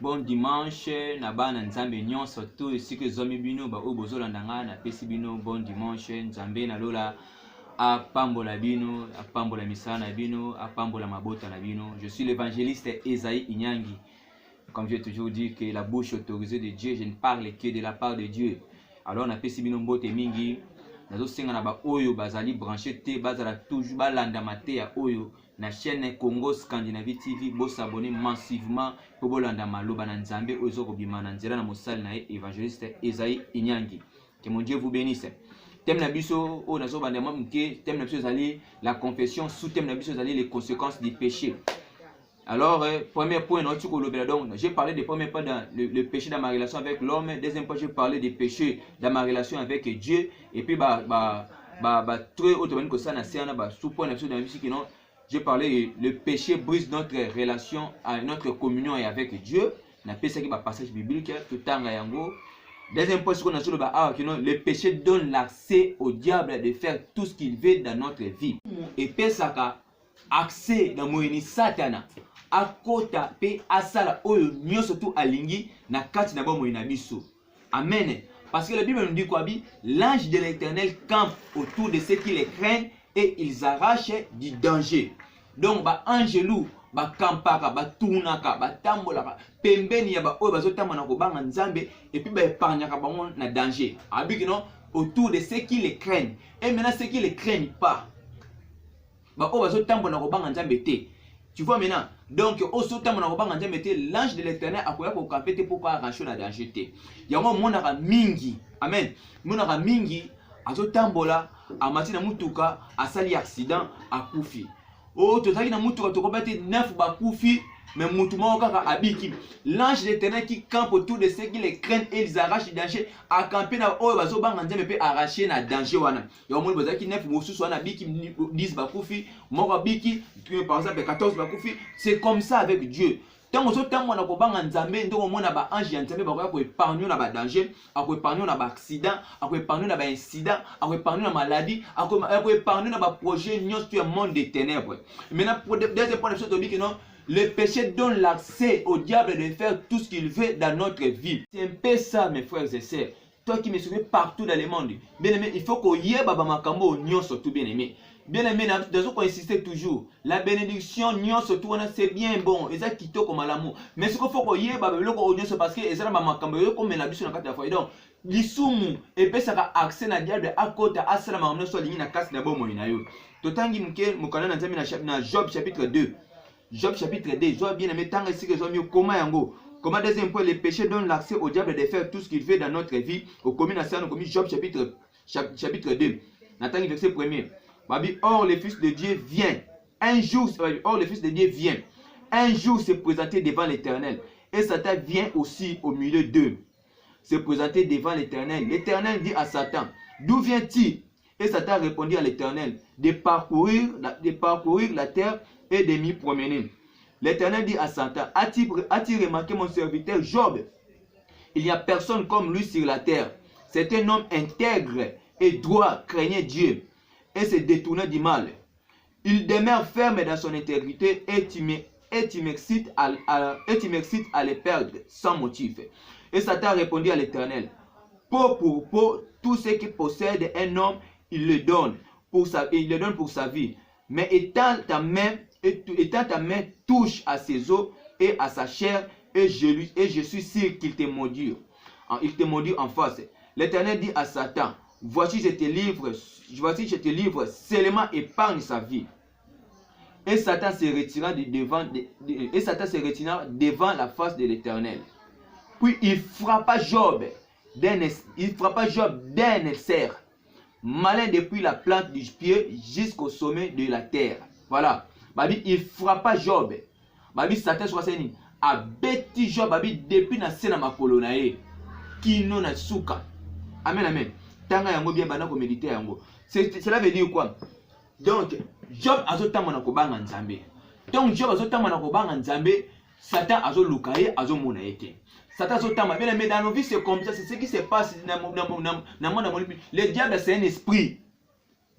Bon dimanche, na bana nzambe nyonso tout ici que zomi bino ba obozo landanga na pesi bino bon dimanche nzambe na lola a pambola bino, a pambola misana bino, a pambola mabota na bino. Je suis l'évangéliste Esaïe Inyangi. Comme j'ai toujours dit que la bouche autorisée de Dieu, je ne parle que de la part de Dieu. Alors na pesi bino mbote mingi, nazo senga na ba oyo bazali branché te, bazala toujours balanda mate ya oyo na chaîne Congo Scandinavie TV, bo s'abonner massivement pour bolanda maloba na nzambe ozo kobima na nzela na mosali na évangéliste Esaïe Inyangi. Que mon Dieu vous bénisse. Thème na biso o nazo banda mke, thème na biso zali la confession, sous thème na biso zali les conséquences du péché. Alors, premier point, j'ai parlé des premiers points dans le péché dans ma relation avec l'homme. Deuxième point, j'ai parlé des péchés dans ma relation avec Dieu. Et puis, très autrement que ça, sous-point, j'ai parlé le péché brise notre relation, notre communion avec Dieu. On a ça qui est passage biblique, tout le temps. Deuxième point, le péché donne l'accès au diable de faire tout ce qu'il veut dans notre vie. Et puis, ça accès dans mon satana. Akota pe asala oyo nyoso tu alingi na kati na bomo ina biso. Amen. Parce que la Bible nous dit quoi? L'ange de l'Éternel campe autour de ceux qui les craignent et ils arrachent du danger. Donc ba angelou ba kampaka ba tunaka ba tambolaka pembeni ya ba oyo bazotamba na kobanga nzambe et puis ba épargnaka bango na danger. Abiki non autour de ceux qui les craignent. Et maintenant ceux qui les craignent pas. Ba oyo bazotamba na kobanga nzambe te. Tu vois maintenant, donc l'ange de l'Éternel a camper pour pas arracher la danger. Il y a un monara mingi, amen. Monara mingi, azotambola, a matina mutuka, a sali accident, a koufi. Oh, tu as dit na mutuka, tu as 9 ba koufi, mais mutuma okaka abiki. L'ange de l'Éternel qui campe autour de ceux qui les craignent et ils arrachent le danger, a campé na oyo bazo banga nzambe pe arracher na danger wana. Ya omoni bazaki 9 mosusu wana biki 10 ba koufi, moko biki par exemple 14 ba koufi. C'est comme ça avec Dieu. Tant que temps on a kobanga nzambe ndo mona ba ange ya nzambe ba ko épargner na ba danger, a ko épargner na ba accident, a ko épargner na ba incident, a ko épargner na maladie, a ko épargner na ba projet nyos tu monde des ténèbres. Maintenant pour deuxième point de chose que non, le péché donne l'accès au diable de faire tout ce qu'il veut dans notre vie. C'est un peu ça mes frères et sœurs. Toi qui me suis partout dans le monde, bien aimé, il faut qu'on y ait baba makambo nyos tout bien aimé. Bien aimé, nous devons insister toujours. La bénédiction, c'est bien bon. Et ça qui comme l'amour. Mais ce qu'il faut qu'on y ait, parce que c'est comme la biche dans la foi. Donc, l'issoumu, et puis ça a accès à diable à côté à ça, la soit ligne à casse la bombe. Totangi mke, mukana na Job chapitre 2. Job chapitre 2. Job bien aimé, tant ici que Job mieux comment yango. Comment deuxième point, le péché donne l'accès au diable de faire tout ce qu'il fait dans notre vie. Au commun à ça, nous commis Job chapitre 2. Nathan verset 1er. Or le Fils de Dieu vient. Un jour, or le Fils de Dieu vient. Un jour se présenter devant l'Éternel. Et Satan vient aussi au milieu d'eux. Se présenter devant l'Éternel. L'Éternel dit à Satan, d'où vient-il? Et Satan répondit à l'Éternel, de parcourir la terre et de m'y promener. L'Éternel dit à Satan, as-tu remarqué mon serviteur Job? Il n'y a personne comme lui sur la terre. C'est un homme intègre et droit, craignait Dieu et se détournait du mal. Il demeure ferme dans son intégrité et tu m'excites à le perdre sans motif. Et Satan répondit à l'Éternel, peau pour peau, tout ce qui possède un homme, il le donne pour sa vie. Mais étant ta main touche à ses os et à sa chair, et je suis sûr qu'il te maudit. Il te maudit en face. L'Éternel dit à Satan, voici je te livre, seulement épargne sa vie. Et Satan se retira devant la face de l'Éternel. Puis il frappa Job d'un cerf, malin depuis la plante du pied jusqu'au sommet de la terre. Voilà. Il frappa Job. Satan a bêti Job depuis la scène à ma colonae. Qui non a souka. Amen, amen. Cela veut dire quoi? Donc, Job a zotambo na kobanga nzambe. Donc, Job a zotambo na kobanga nzambe, Satan a zo lukaye, a zo mona ete. Satan a zotambo. Mais dans nos vies, c'est comme ça. C'est ce qui se passe dans le monde. Le diable, c'est un esprit.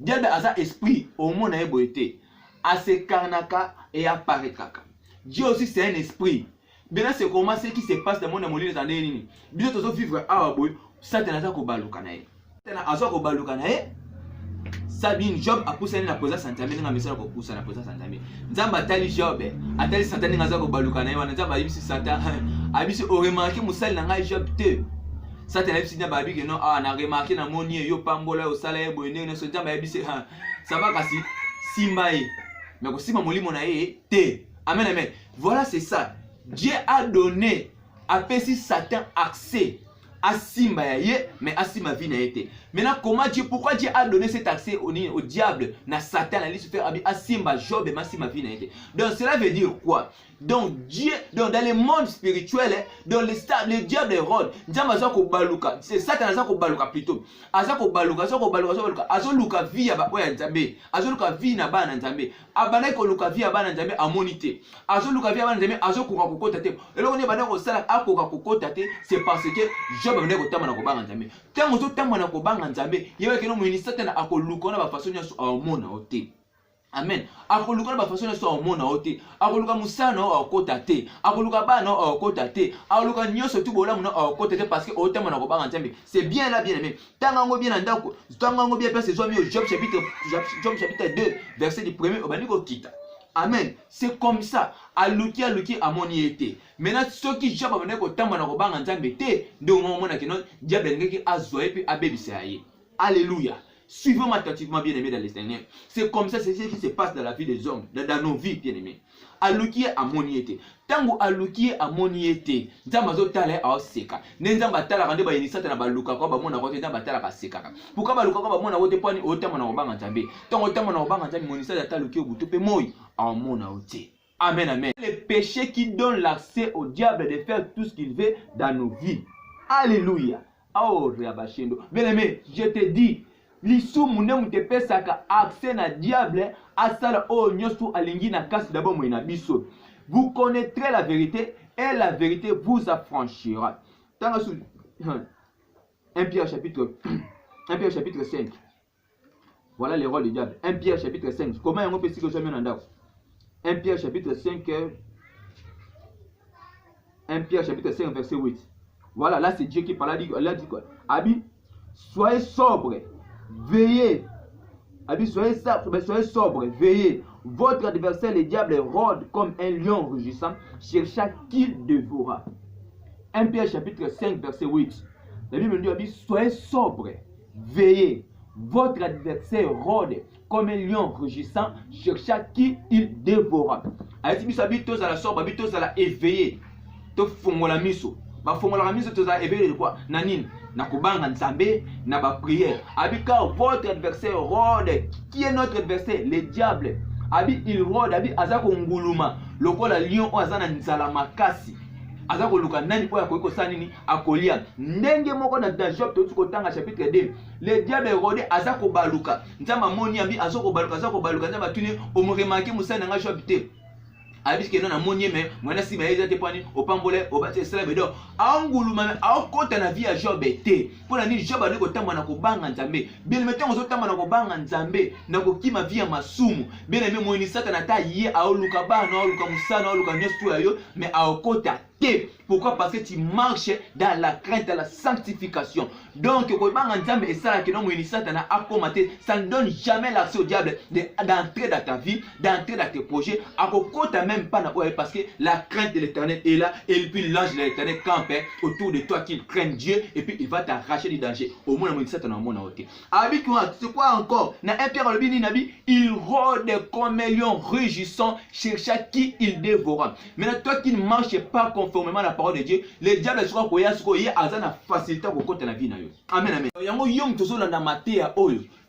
Le diable a un esprit. Au monde, il a été. A se karnaka et a parekaka. Dieu aussi, c'est un esprit. Maintenant c'est comment ce qui se passe dans le monde molini za nini. Biso tozo vivre awa boy, Satan aza ko baluka na ye. Satan aza ko baluka na ye. Sabine Job a poussé na posa santamé na message ko poussa na posa santamé. Nzamba tali Job, atali Satan ngaza ko baluka na ye wana nzamba yibisi Satan. Abisi o remarqué musali na ngai Job te. Satan yibisi na babi que non na remarqué na moni yo pambola o sala ye boy ndenge so nzamba yibisi ça va kasi simba ye. Mais ko simba molimo na ye te. Amen amen. Voilà c'est ça. Dieu a donné à Pessi Satan accès à Simba ye, mais à Simba vie n'a été. Maintenant, pourquoi Dieu a donné cet accès au diable, na Satan, à Lucifer, à Simba, Job, et Simba vie n'a été. Donc cela veut dire quoi? Donc Dieu, dans le monde spirituel, dans le diable est rôle. C'est Satan qui baluka plutôt. Azako baluka, azoluka vie à bakoya nzambe, azoluka vie na bana nzambe. Abana ko luka vie à bana nzambe a monité. Azoluka vie à bana nzambe, azokuka kokota te. Et là on est bana ko sala akoka kokota te, c'est parce que Job bana ko tama na ko banga nzambe. Tango to tama na ko banga nzambe, yewe ke no ministre Satan akoluka na ba façon nyaso a mona ote. Amen. Akoluka na ba façon nyaso a mona ote. Akoluka musana o kota te. Akoluka bana o kota te. Akoluka nyoso tu bola mona o kota te parce que o tama na ko banga nzambe. C'est bien là bien aimé. Tango bien ndako. Tango bien parce que Job chapitre 2 verset du 1er au bani ko kita. Amen. C'est comme ça. Aluki à mon yété. Maintenant, ceux qui Job a ko tama na ko banga nzambe te, donc on mona que non diable ngeki azoe puis abebisaye. Alléluia. Suivons attentivement, bien aimé dans les Seigneurs. C'est comme ça, c'est ce qui se passe dans la vie des hommes, dans nos vies, bien aimés. Aluki à mon yété. Tango aluki à mon yété. Nzambazo tale a seka. Nenzamba tala rande ba inisa tana baluka ko ba mona ko nzamba tala ka seka. Pourquoi baluka ko ba mona wote poni otama na obanga nzambe. Tango otama na obanga nzambe monisa ya taluki obuto pe moyi a mona ote. Amen, amen. Le péché qui donne l'accès au diable de faire tout ce qu'il veut dans nos vies. Alléluia. Oh, Rabashendo. Bien aimé, je te dis, l'issue mounem te pesaka accès na diable à sala o nyosu alingi na kasi d'abord moina biso. Vous connaîtrez la vérité et la vérité vous affranchira. Dans 1 Pierre chapitre 5. Voilà les rôles du diable. 1 Pierre chapitre 5. Comment on peut expliquer ça maintenant? 1 Pierre chapitre 5 verset 8. Voilà, là c'est Dieu qui parle. Il a dit quoi? Abi, soyez sobre, veillez. Abi, soyez sobre, veillez. Votre adversaire, le diable, rôde comme un lion rugissant, cherchant qui dévora. 1 Pierre chapitre 5 verset 8. La Bible dit, Abi, soyez sobre, veillez. Votre adversaire rôde comme un lion rugissant, cherchant qui il dévora. Aïti biso abi tous à la sobre, abi tous à la éveillé. To fongola miso. Ba fongola miso tous à éveillé de quoi? Nanine, na kubanga nzambe, na ba prière. Abi car votre adversaire rôde. Qui est notre adversaire? Le diable. Abi il rôde, abi azako nguluma. Lokola lion o azana nzala makasi. Azako luka nani oya koiko sanini akolia. Ndenge moko na Job to tanga chapitre 2. Le diable rôde azako baluka. Nzamba moni abi azako baluka nzamba tuni omuremaki musana nga Job te. Abiske non na moni mais mwana si ba ezate pani opambole obate sala bedo. Anguluma akota na vie ya Job te. Pona ni Job ali ko tamba na ko banga nzambe. Bien mettons zo tamba na ko banga nzambe na ko kima vie ya masumu. Bien aimé moini Satan ata ye aoluka ba na aoluka musana aoluka nyosu ayo mais akota. Pourquoi? Parce que tu marches dans la crainte, dans la sanctification. Donc, ça ne donne jamais l'accès au diable d'entrer dans ta vie, d'entrer dans tes projets. Même pas parce que la crainte de l'éternel est là. Et puis l'ange de l'éternel campe autour de toi qui craint Dieu. Et puis il va t'arracher du danger. Au moins, c'est quoi encore? Il rôde comme un lion rugissant, cherchant qui il dévora. Maintenant, toi qui ne marches pas conformément à la parole de Dieu, le diable sera facilité pour côté la vie. Amen, amen.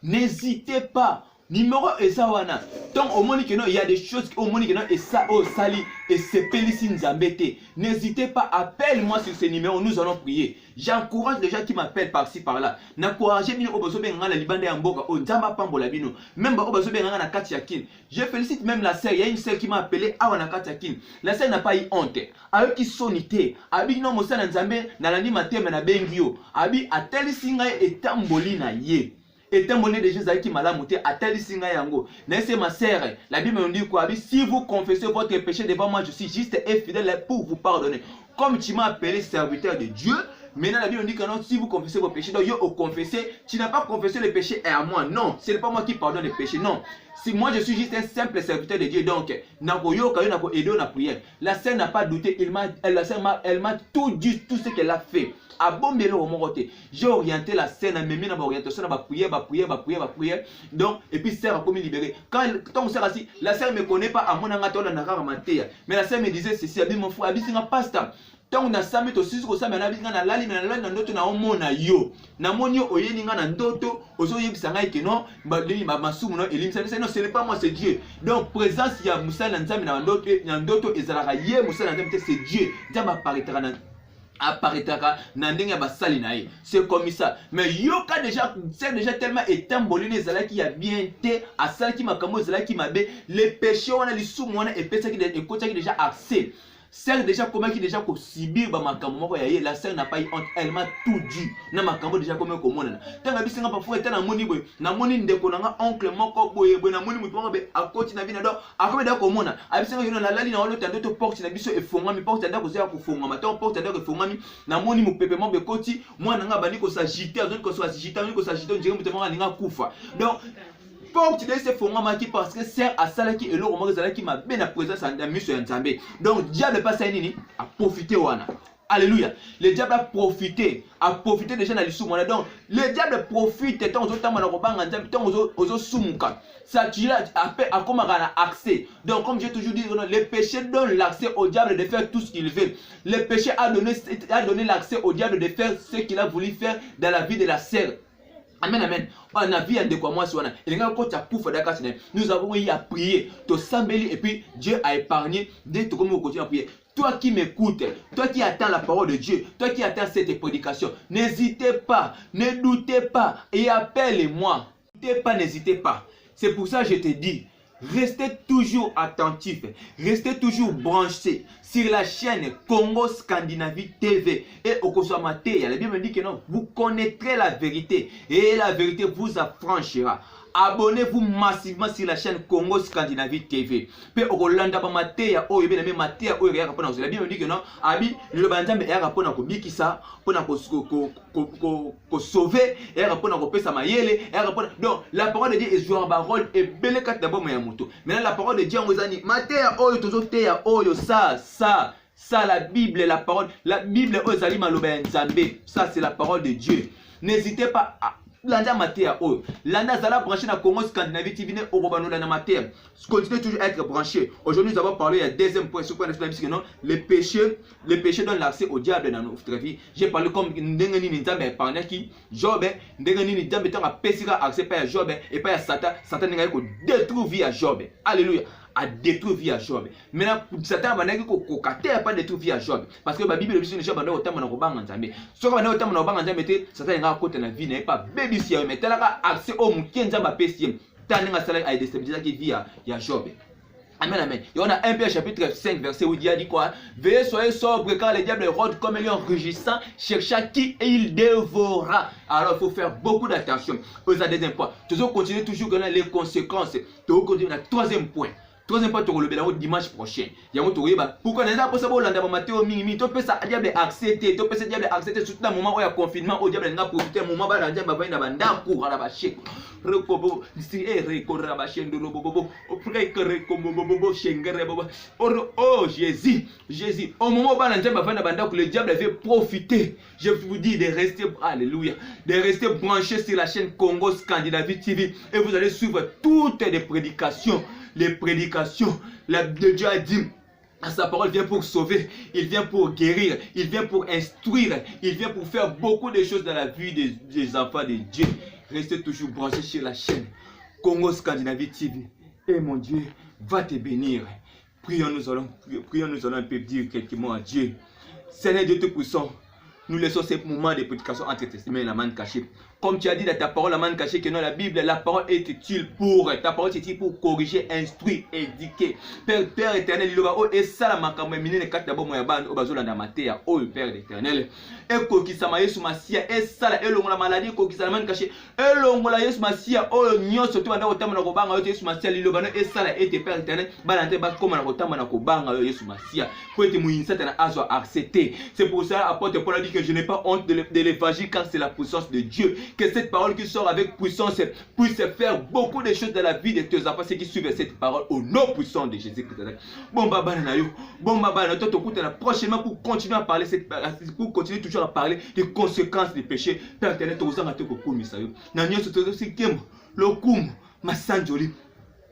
N'hésitez pas. Numéro Esawana. Donc au moins il y a des choses au moins et ça au sali et c'est pélicine zambete. N'hésitez pas, appelle-moi sur ce numéro, nous allons prier. J'encourage les gens qui m'appellent par-ci par-là. N'encouragez bien au besoin de la libande en boga au Nzamba Pambola bino. Même au besoin de la Katiakin. Je félicite même la sœur, il y a une sœur qui m'a appelé Awana Katiakin. La sœur n'a pas eu honte. Avec qui sonité, abi non mosa na Nzambe na landi matem na bengio. Abi ateli singa et tamboli na ye. Et un monnaie de Jésus qui m'a la monté à tel singa yango. N'est-ce ma sœur? La Bible nous dit quoi? Si vous confessez votre péché devant moi, je suis juste et fidèle pour vous pardonner. Comme tu m'as appelé serviteur de Dieu, maintenant la Bible nous dit que non, si vous confessez vos péchés, donc vous confessez, tu n'as pas confessé le péché à moi. Non, ce n'est pas moi qui pardonne les péchés. Non. Si moi je suis juste un simple serviteur de Dieu, donc la sœur n'a pas douté, elle m'a tout dit, tout ce qu'elle a fait. À bon j'ai orienté la scène, mais mis dans l'orientation, prière. Donc, et puis sœur a commis libéré. Quand on sert assis, la sœur ne me connaît pas à mon angato, mais la sœur me disait ceci, mon frère, c'est un pasteur. Tant na sami to sisi ko sami na binga na lali na ndoto na omona yo na moni yo oyeni nga na ndoto ozo yebisa ngai ke non ba masumu no elimisa non ce n'est pas moi c'est Dieu. Donc présence ya musala nzambe na ndoto ezalaka ye musala nzambe c'est Dieu. Nzambe apparaîtra na ndenge ya basali na ye. C'est comme ça. Mais yoka c'est déjà tellement étambolé ezala qui a bien té asala ki makambo ezala ki mabe les péchés on a les sumu on a epesa ki déjà accès. Sœur déjà comment qui déjà ko subir ba makambo moko ya ye, la sœur n'a pas eu honte, elle m'a tout dit na makambo déjà comment ko mona tanga bisinga parfois eta na moni boy na moni ndeko na oncle moko boy na moni mutu moko be akoti na bina do akobe da ko mona abisinga yino na lali na olo tando to porte na biso efonga mi porte ndako za ko fonga ma to porte ndako efonga mi na moni mu pepe mo be koti mwana nga bani ko s'agiter azoni ko s'agiter ko s'agiter ndire mutu moko ninga kufa. Donc porte de ce fondement qui parce que sert à salaki et l'eau qui m'a bien à présence à monsieur Nzambe. Donc diable pas ça nini à profiter wana. Alléluia. Le diable a profité déjà dans les sous. Donc le diable profite tant aux autres temps on a tant aux soumuka. Ça tu a comme un accès. Donc comme j'ai toujours dit, le péché donne l'accès au diable de faire tout ce qu'il veut. Le péché a donné l'accès au diable de faire ce qu'il a voulu faire dans la vie de la sœur. Amen, amen. On a vu un de quoi moi sur nous avons eu à prier, te sambeli et puis Dieu a épargné dès que nous continuons à prier. Toi qui m'écoutes, toi qui attends la parole de Dieu, toi qui attends cette prédication, n'hésitez pas, ne doutez pas et appelle-moi. N'hésitez pas. C'est pour ça que je te dis. Restez toujours attentifs, restez toujours branchés sur la chaîne Congo Scandinavie TV et au Kosomate. La Bible dit que non, vous connaîtrez la vérité et la vérité vous affranchira. Abonnez-vous massivement sur la chaîne Congo Scandinavie TV. Puis au Rolanda Matéa, oh, il y a même Matéa, oh, il y a rapport. La Bible dit que non, Abi, le bandam est rapport à Kobikisa, pour sauver, et rapport à Kopesa Mayele, et rapport. Donc, la parole de Dieu est jouant un rôle et belle carte d'abord Mayamoto. Maintenant, la parole de Dieu, on vous a dit, Matéa, oh, Tozotéa, oh, ça, la Bible, la parole, la Bible, oh, Zali Maloba Nzambe, ça, c'est la parole de Dieu. N'hésitez pas à. Landa Matéa, oh, Landa Zala branché dans Congo Scandinavie TV, au Robano Landa Matéa. Continuez toujours à être branché. Aujourd'hui, nous avons parlé, il y a deuxième point sur quoi nous non, les péchés donnent l'accès au diable dans notre vie. J'ai parlé comme Ndengani Nzambe par qui Job, Ndengani Nzambe tant à Pessira accès par Job et pas à Satan, Satan n'a pas détruit via Job. Alléluia. A détruit via Job. Maintenant, Satan va dire que pas détruit via Job. Parce que la Bible dit que Job a autant de robang en Zambé. Ce qu'on a autant de robang en Zambé, Satan n'a pas la vie, n'est pas baby si mais tel accès au mouquin Zamba Pessim. Tant que Satan a déstabilisé via Job. Amen, amen. Et on a 1 Pierre chapitre 5 verset où il dit quoi? Veillez, soyez sobre car le diable rôde comme un lion rugissant, chercha qui et il dévorera. Alors il faut faire beaucoup d'attention. Aux deuxième point. Toujours continuer toujours connaître les conséquences. Toujours continuer le troisième point. Troisième point, tu vas le dimanche prochain. Pourquoi n'est-ce pas ça? Matthieu Mimi, tu peux ça diable accepter, tu peux ça diable accepter surtout dans le moment où il y a confinement, où diable n'a profité, un moment où il y a un banda pour la bâcher. Repobo, oh Jésus, au moment où le diable veut profiter, je vous dis de rester, alléluia, de rester branché sur la chaîne Congo Scandinavie TV et vous allez suivre toutes les prédications. Les prédications, Dieu a dit, sa parole vient pour sauver, il vient pour guérir, il vient pour instruire, il vient pour faire beaucoup de choses dans la vie des enfants de Dieu. Restez toujours branchés sur la chaîne Congo Scandinavie TV. Et mon Dieu va te bénir. Prions, nous allons un peu dire quelques mots à Dieu. Seigneur Dieu Tout-Puissant, nous laissons ces moments de prédication entre tes mains et la main cachée. comme tu as dit dans ta parole, la caché que non, la Bible, la parole est utile pour, ta parole est utile pour corriger, instruire, éduquer. Père éternel, il va, oh, et ça, la makamwe, minene kat d'abord, moi, yaban, obazola na matéa, oh, Père éternel. Et kokisama Yesu Masia, et ça, et l'ongo la maladie, kokisama caché, et l'ongo la Yesu Masia, oh, nyon, surtout, anda otama na kobanga, Yesu Masia, lilobano, et ça, et te Père éternel, balante, bat, comme na otama na kobanga, Yesu Masia, pour être mouinsat, na azo accepté. C'est pour ça, apôtre Paul a dit que je n'ai pas honte de l'évangile, car c'est la puissance de Dieu. Que cette parole qui sort avec puissance puisse faire beaucoup de choses dans la vie de tes enfants, ceux qui suivent cette parole au nom puissant de Jésus-Christ. Bon, baba, prochainement pour continuer à parler, pour continuer toujours à parler des conséquences des péchés. Père éternel, tu as été beaucoup mieux. Nanyo, c'est aussi Kim, le Koum, ma Sanjoli.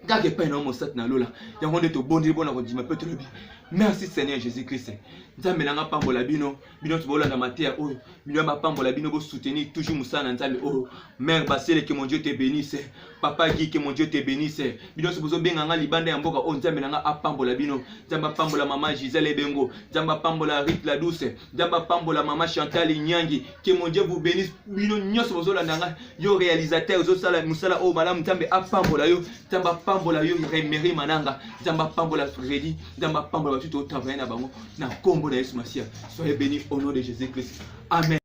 Gage pas énormément ça dans l'eau. Il y a un de bon dire bon à dire peut-être bien. Merci Seigneur Jésus-Christ. Nzambe nanga pambola bino, bino tubola na matéa oh, bino ma pambola bino bo soutenir toujours Moussa Nzambe oh. Mère Basile que mon Dieu te bénisse. Papa Guy que mon Dieu te bénisse. Bino sobozo benganga libanda ya mboka oh Nzambe nanga apambola bino. Nzamba pambola maman Gisèle Bengo, Nzamba pambola Rit la douce, Nzamba pambola maman Chantal Nyangi, que mon Dieu vous bénisse. Bino nyoso bozo la nanga yo réalisateur zo sala musala oh madame Nzambe apambola yo, Nzamba pambola yo reméri mananga, Nzamba pambola Freddy, Nzamba pambola tout au travail na bango na kombo na Yesu Masia. Soyez bénis au nom de Jésus-Christ. Amen.